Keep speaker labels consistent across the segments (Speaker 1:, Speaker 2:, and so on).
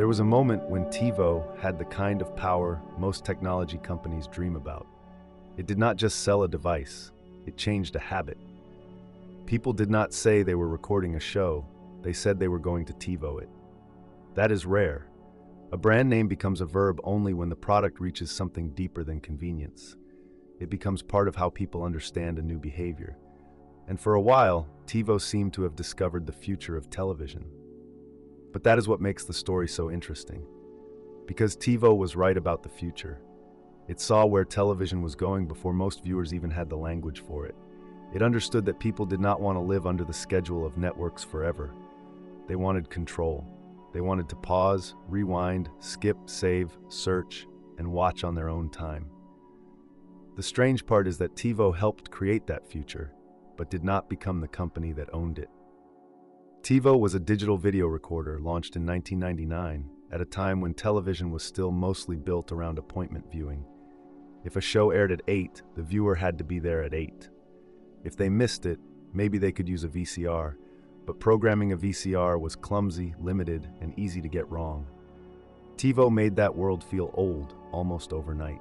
Speaker 1: There was a moment when TiVo had the kind of power most technology companies dream about. It did not just sell a device, it changed a habit. People did not say they were recording a show, they said they were going to TiVo it. That is rare. A brand name becomes a verb only when the product reaches something deeper than convenience. It becomes part of how people understand a new behavior. And for a while, TiVo seemed to have discovered the future of television. But that is what makes the story so interesting. Because TiVo was right about the future. It saw where television was going before most viewers even had the language for it. It understood that people did not want to live under the schedule of networks forever. They wanted control. They wanted to pause, rewind, skip, save, search, and watch on their own time. The strange part is that TiVo helped create that future, but did not become the company that owned it. TiVo was a digital video recorder launched in 1999 at a time when television was still mostly built around appointment viewing. If a show aired at 8, the viewer had to be there at 8. If they missed it, maybe they could use a VCR, but programming a VCR was clumsy, limited, and easy to get wrong. TiVo made that world feel old almost overnight.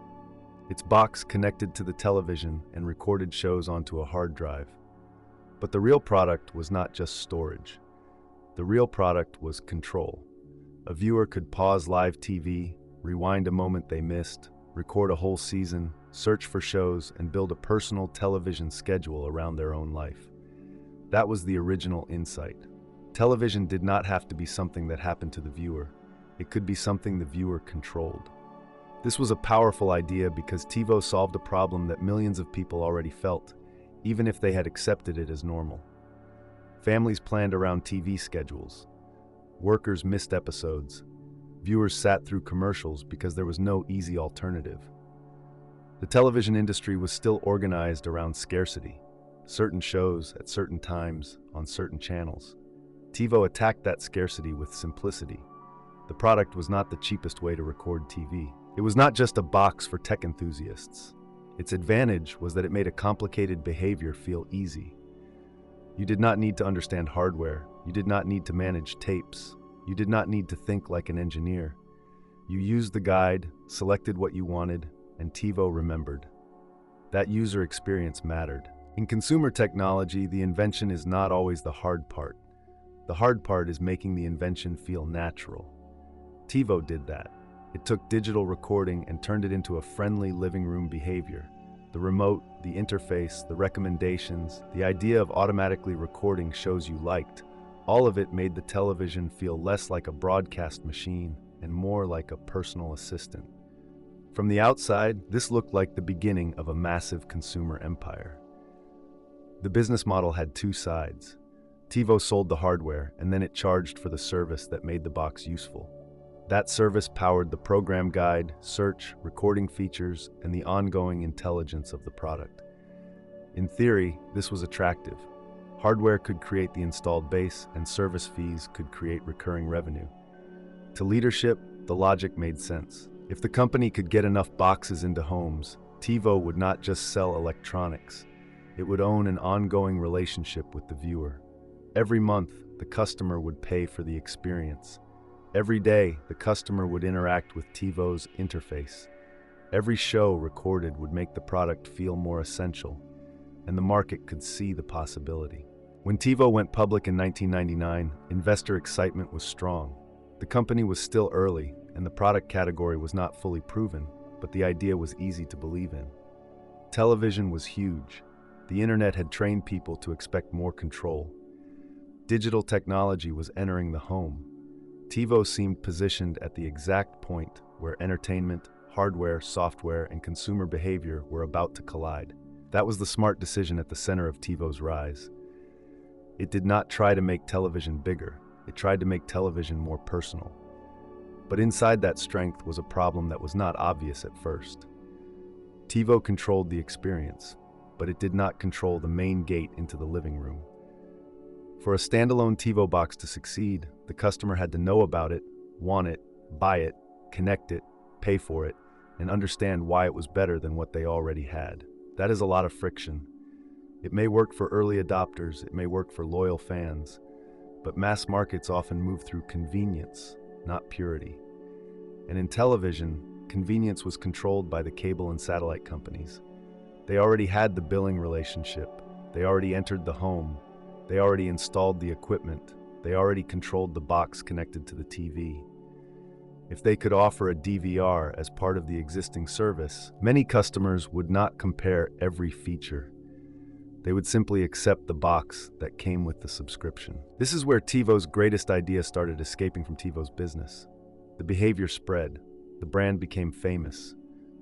Speaker 1: Its box connected to the television and recorded shows onto a hard drive. But the real product was not just storage. The real product was control. A viewer could pause live TV, rewind a moment they missed, record a whole season, search for shows, and build a personal television schedule around their own life. That was the original insight. Television did not have to be something that happened to the viewer. It could be something the viewer controlled. This was a powerful idea because TiVo solved a problem that millions of people already felt, even if they had accepted it as normal. Families planned around TV schedules. Workers missed episodes. Viewers sat through commercials because there was no easy alternative. The television industry was still organized around scarcity. Certain shows at certain times on certain channels. TiVo attacked that scarcity with simplicity. The product was not the cheapest way to record TV. It was not just a box for tech enthusiasts. Its advantage was that it made a complicated behavior feel easy. You did not need to understand hardware. You did not need to manage tapes. You did not need to think like an engineer. You used the guide, selected what you wanted, and TiVo remembered. That user experience mattered. In consumer technology, the invention is not always the hard part. The hard part is making the invention feel natural. TiVo did that. It took digital recording and turned it into a friendly living room behavior. The remote, the interface, the recommendations, the idea of automatically recording shows you liked, all of it made the television feel less like a broadcast machine and more like a personal assistant. From the outside, this looked like the beginning of a massive consumer empire. The business model had two sides. TiVo sold the hardware, and then it charged for the service that made the box useful. That service powered the program guide, search, recording features, and the ongoing intelligence of the product. In theory, this was attractive. Hardware could create the installed base, and service fees could create recurring revenue. To leadership, the logic made sense. If the company could get enough boxes into homes, TiVo would not just sell electronics. It would own an ongoing relationship with the viewer. Every month, the customer would pay for the experience. Every day, the customer would interact with TiVo's interface. Every show recorded would make the product feel more essential, and the market could see the possibility. When TiVo went public in 1999, investor excitement was strong. The company was still early, and the product category was not fully proven, but the idea was easy to believe in. Television was huge. The internet had trained people to expect more control. Digital technology was entering the home. TiVo seemed positioned at the exact point where entertainment, hardware, software, and consumer behavior were about to collide. That was the smart decision at the center of TiVo's rise. It did not try to make television bigger. It tried to make television more personal. But inside that strength was a problem that was not obvious at first. TiVo controlled the experience, but it did not control the main gate into the living room. For a standalone TiVo box to succeed, the customer had to know about it, want it, buy it, connect it, pay for it, and understand why it was better than what they already had. That is a lot of friction. It may work for early adopters, it may work for loyal fans, but mass markets often move through convenience, not purity. And in television, convenience was controlled by the cable and satellite companies. They already had the billing relationship. They already entered the home. They already installed the equipment. They already controlled the box connected to the TV. If they could offer a DVR as part of the existing service, many customers would not compare every feature. They would simply accept the box that came with the subscription. This is where TiVo's greatest idea started escaping from TiVo's business. The behavior spread. The brand became famous.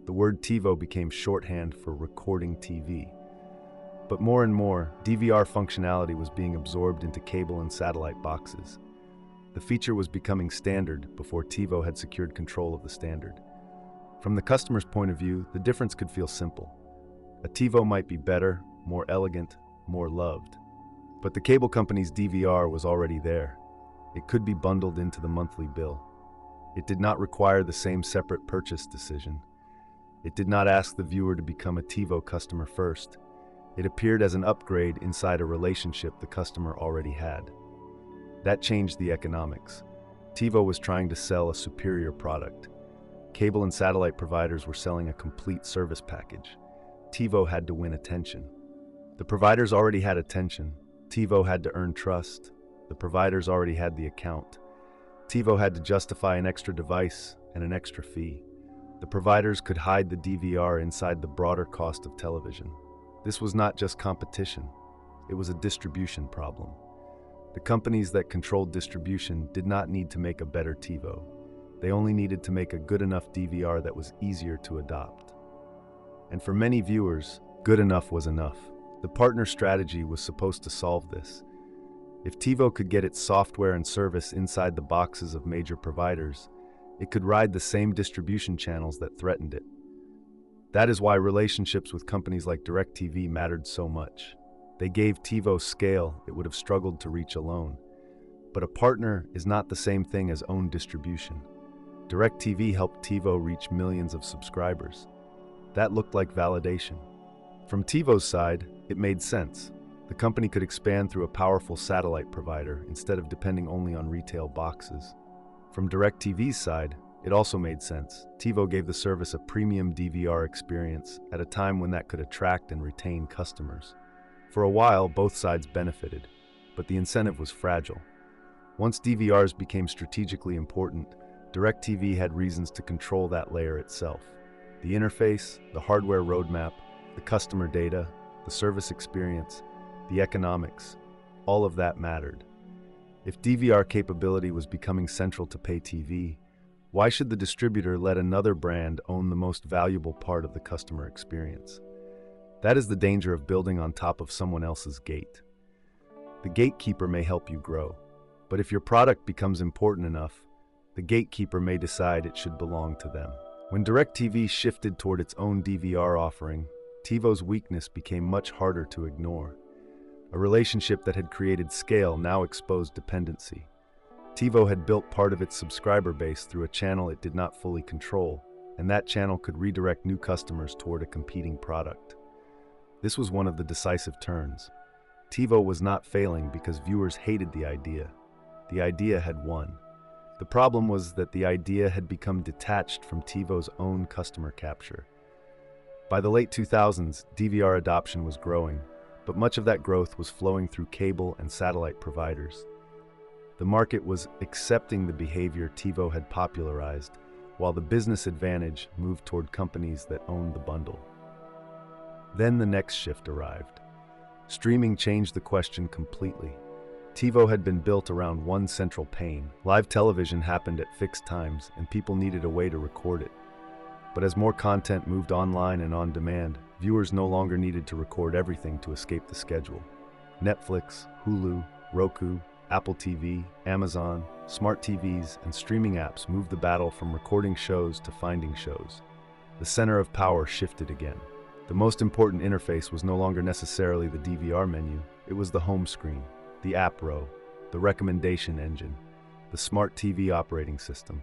Speaker 1: The word TiVo became shorthand for recording TV. But more and more, DVR functionality was being absorbed into cable and satellite boxes. The feature was becoming standard before TiVo had secured control of the standard. From the customer's point of view, the difference could feel simple. A TiVo might be better, more elegant, more loved. But the cable company's DVR was already there. It could be bundled into the monthly bill. It did not require the same separate purchase decision. It did not ask the viewer to become a TiVo customer first. It appeared as an upgrade inside a relationship the customer already had. That changed the economics. TiVo was trying to sell a superior product. Cable and satellite providers were selling a complete service package. TiVo had to win attention. The providers already had attention. TiVo had to earn trust. The providers already had the account. TiVo had to justify an extra device and an extra fee. The providers could hide the DVR inside the broader cost of television. This was not just competition. It was a distribution problem. The companies that controlled distribution did not need to make a better TiVo. They only needed to make a good enough DVR that was easier to adopt. And for many viewers, good enough was enough. The partner strategy was supposed to solve this. If TiVo could get its software and service inside the boxes of major providers, it could ride the same distribution channels that threatened it. That is why relationships with companies like DirecTV mattered so much. They gave TiVo scale it would have struggled to reach alone. But a partner is not the same thing as own distribution. DirecTV helped TiVo reach millions of subscribers. That looked like validation. From TiVo's side, it made sense. The company could expand through a powerful satellite provider instead of depending only on retail boxes. From DirecTV's side, it also made sense. TiVo gave the service a premium DVR experience at a time when that could attract and retain customers. For a while, both sides benefited, but the incentive was fragile. Once DVRs became strategically important, DirecTV had reasons to control that layer itself. The interface, the hardware roadmap, the customer data, the service experience, the economics, all of that mattered. If DVR capability was becoming central to pay TV, why should the distributor let another brand own the most valuable part of the customer experience? That is the danger of building on top of someone else's gate. The gatekeeper may help you grow, but if your product becomes important enough, the gatekeeper may decide it should belong to them. When DirecTV shifted toward its own DVR offering, TiVo's weakness became much harder to ignore. A relationship that had created scale now exposed dependency. TiVo had built part of its subscriber base through a channel it did not fully control, and that channel could redirect new customers toward a competing product. This was one of the decisive turns. TiVo was not failing because viewers hated the idea. The idea had won. The problem was that the idea had become detached from TiVo's own customer capture. By the late 2000s, DVR adoption was growing, but much of that growth was flowing through cable and satellite providers. The market was accepting the behavior TiVo had popularized, while the business advantage moved toward companies that owned the bundle. Then the next shift arrived. Streaming changed the question completely. TiVo had been built around one central pain. Live television happened at fixed times, and people needed a way to record it. But as more content moved online and on demand, viewers no longer needed to record everything to escape the schedule. Netflix, Hulu, Roku, Apple TV, Amazon, smart TVs, and streaming apps moved the battle from recording shows to finding shows. The center of power shifted again. The most important interface was no longer necessarily the DVR menu. It was the home screen, the app row, the recommendation engine, the smart TV operating system,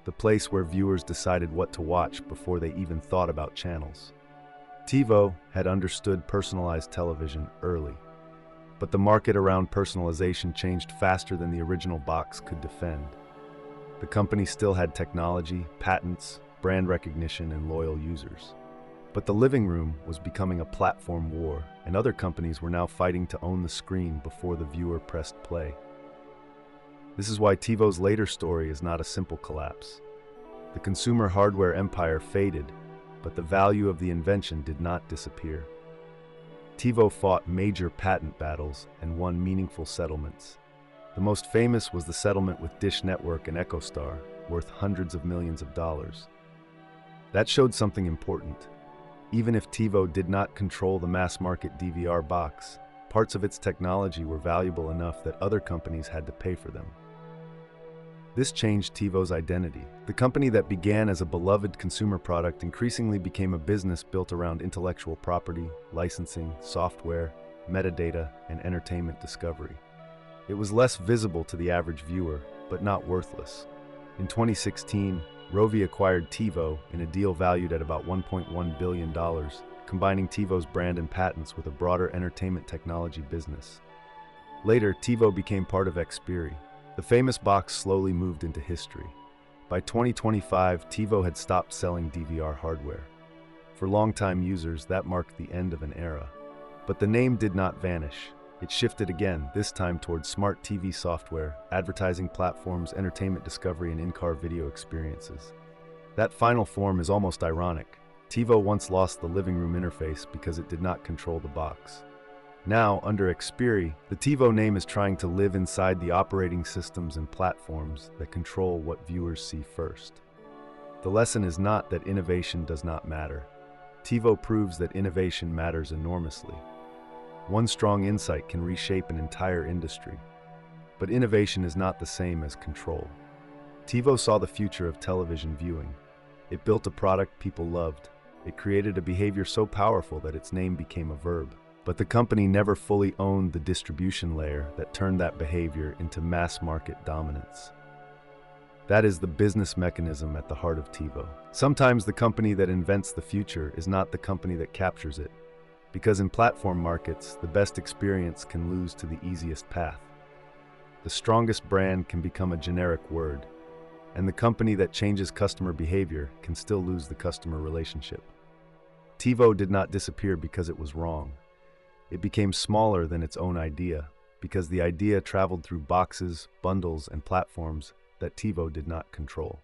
Speaker 1: the place where viewers decided what to watch before they even thought about channels. TiVo had understood personalized television early, but the market around personalization changed faster than the original box could defend. The company still had technology, patents, brand recognition, and loyal users. But the living room was becoming a platform war, and other companies were now fighting to own the screen before the viewer pressed play. This is why TiVo's later story is not a simple collapse. The consumer hardware empire faded, but the value of the invention did not disappear. TiVo fought major patent battles and won meaningful settlements. The most famous was the settlement with Dish Network and EchoStar, worth hundreds of millions of dollars. That showed something important. Even if TiVo did not control the mass-market DVR box, parts of its technology were valuable enough that other companies had to pay for them. This changed TiVo's identity. The company that began as a beloved consumer product increasingly became a business built around intellectual property, licensing, software, metadata, and entertainment discovery. It was less visible to the average viewer, but not worthless. In 2016, Rovi acquired TiVo in a deal valued at about $1.1 billion, combining TiVo's brand and patents with a broader entertainment technology business. Later, TiVo became part of Xperi. The famous box slowly moved into history. By 2025, TiVo had stopped selling DVR hardware. For longtime users, that marked the end of an era. But the name did not vanish. It shifted again, this time towards smart TV software, advertising platforms, entertainment discovery, and in-car video experiences. That final form is almost ironic. TiVo once lost the living room interface because it did not control the box. Now, under Xperi, the TiVo name is trying to live inside the operating systems and platforms that control what viewers see first. The lesson is not that innovation does not matter. TiVo proves that innovation matters enormously. One strong insight can reshape an entire industry. But innovation is not the same as control. TiVo saw the future of television viewing. It built a product people loved. It created a behavior so powerful that its name became a verb. But the company never fully owned the distribution layer that turned that behavior into mass-market dominance. That is the business mechanism at the heart of TiVo. Sometimes the company that invents the future is not the company that captures it, because in platform markets, the best experience can lose to the easiest path. The strongest brand can become a generic word, and the company that changes customer behavior can still lose the customer relationship. TiVo did not disappear because it was wrong. It became smaller than its own idea, because the idea traveled through boxes, bundles, and platforms that TiVo did not control.